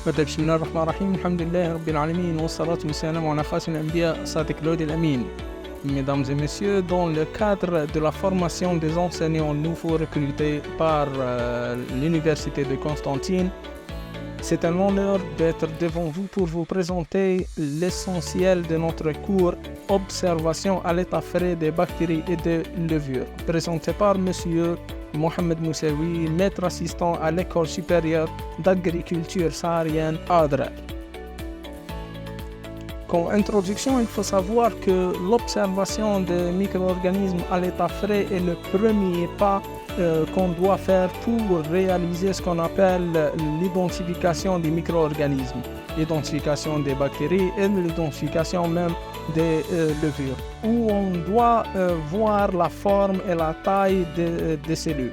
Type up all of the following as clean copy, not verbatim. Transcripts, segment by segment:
بسم الله الرحمن الرحيم. الحمد لله رب العالمين والصلاة والسلام على خاتم الأنبياء صادق الوعد الأمين. Mesdames et messieurs, dans le cadre de la formation des enseignants nouveaux recrutés par l'Université de Constantine, c'est un honneur d'être devant vous pour vous présenter l'essentiel de notre cours Observation à l'état frais des bactéries et des levures, présenté par Monsieur Mohamed Moussaoui, maître assistant à l'École supérieure d'agriculture saharienne ADRA. Comme introduction, il faut savoir que l'observation des micro-organismes à l'état frais est le premier pas qu'on doit faire pour réaliser ce qu'on appelle l'identification des micro-organismes, l'identification des bactéries et l'identification même des levures, où on doit voir la forme et la taille des cellules.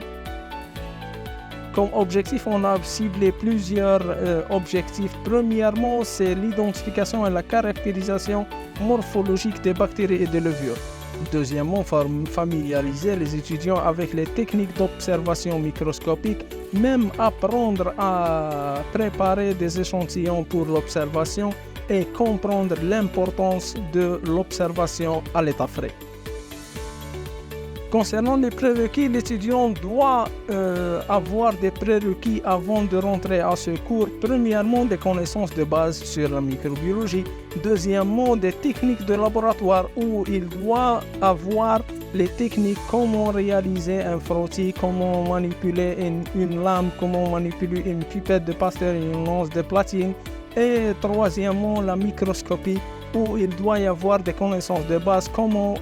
Comme objectif, on a ciblé plusieurs objectifs. Premièrement, c'est l'identification et la caractérisation morphologique des bactéries et des levures. Deuxièmement, familiariser les étudiants avec les techniques d'observation microscopique, même apprendre à préparer des échantillons pour l'observation et comprendre l'importance de l'observation à l'état frais. Concernant les prérequis, l'étudiant doit avoir des prérequis avant de rentrer à ce cours. Premièrement, des connaissances de base sur la microbiologie. Deuxièmement, des techniques de laboratoire où il doit avoir les techniques, comment réaliser un frottis, comment manipuler une lame, comment manipuler une pipette de Pasteur et une lance de platine. Et troisièmement, la microscopie, où il doit y avoir des connaissances de base, comment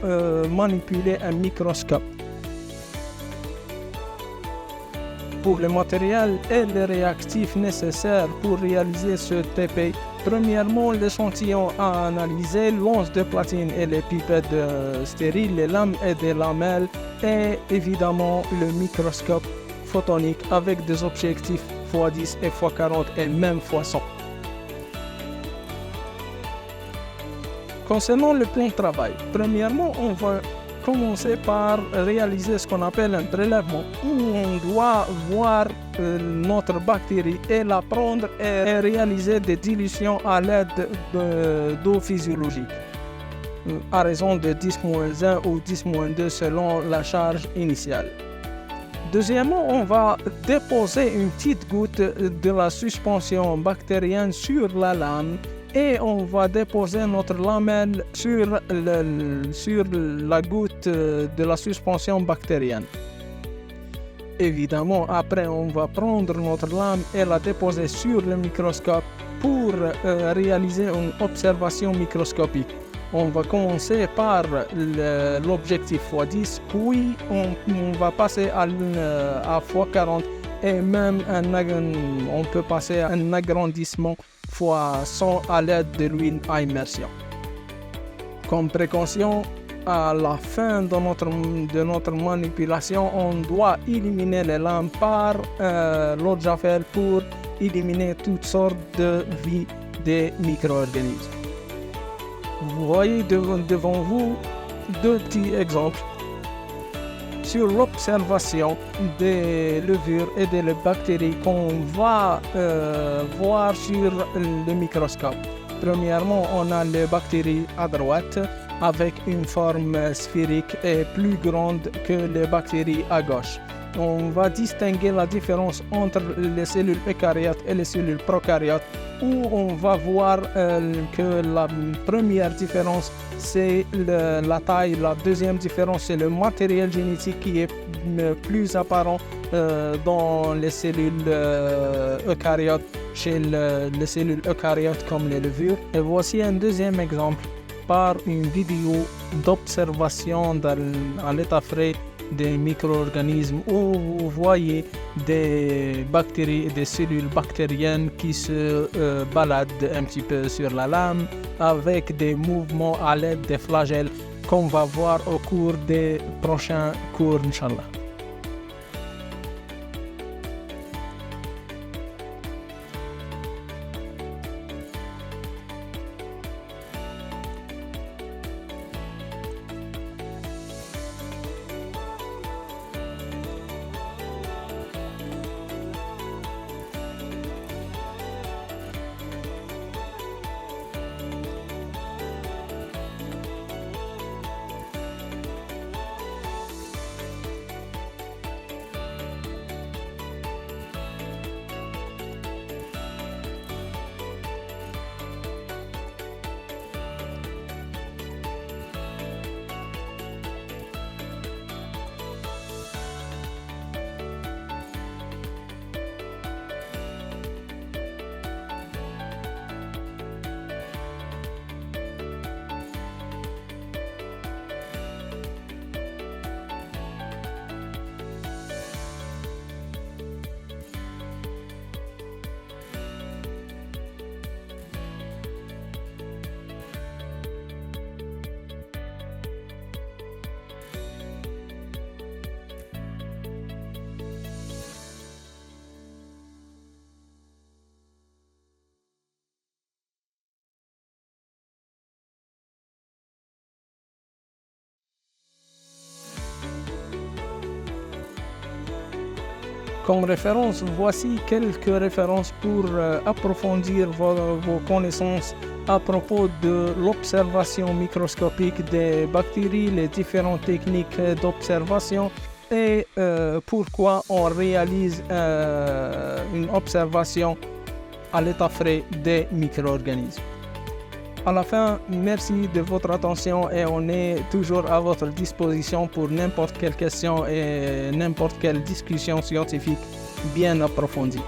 manipuler un microscope. Pour le matériel et les réactifs nécessaires pour réaliser ce TP, premièrement, l'échantillon à analyser, l'once de platine et les pipettes stériles, les lames et des lamelles, et évidemment le microscope photonique avec des objectifs x10 et x40 et même x100. Concernant le plan de travail, premièrement, on va commencer par réaliser ce qu'on appelle un prélèvement, où on doit voir notre bactérie et la prendre et réaliser des dilutions à l'aide d'eau physiologique, à raison de 10-1 ou 10-2 selon la charge initiale. Deuxièmement, on va déposer une petite goutte de la suspension bactérienne sur la lame et on va déposer notre lamelle sur la goutte de la suspension bactérienne. Évidemment, après, on va prendre notre lame et la déposer sur le microscope pour réaliser une observation microscopique. On va commencer par l'objectif x10, puis on va passer à x40 et même on peut passer à un agrandissement x100 à l'aide de l'huile à immersion. Comme précaution, à la fin de notre manipulation, on doit éliminer les lames par l'eau de javel pour éliminer toutes sortes de vie des micro-organismes. Vous voyez devant vous deux petits exemples sur l'observation des levures et des bactéries qu'on va voir sur le microscope. Premièrement, on a les bactéries à droite avec une forme sphérique et plus grande que les bactéries à gauche. On va distinguer la différence entre les cellules eucaryotes et les cellules prokaryotes, où on va voir que la première différence c'est la taille, la deuxième différence c'est le matériel génétique qui est plus apparent dans les cellules eucaryotes, chez les cellules eucaryotes comme les levures. Et voici un deuxième exemple par une vidéo d'observation à l'état frais des micro-organismes où vous voyez des bactéries et des cellules bactériennes qui se baladent un petit peu sur la lame avec des mouvements à l'aide des flagelles qu'on va voir au cours des prochains cours, Inch'Allah. Comme référence, voici quelques références pour approfondir vos connaissances à propos de l'observation microscopique des bactéries, les différentes techniques d'observation et pourquoi on réalise une observation à l'état frais des micro-organismes. À la fin, merci de votre attention et on est toujours à votre disposition pour n'importe quelle question et n'importe quelle discussion scientifique bien approfondie.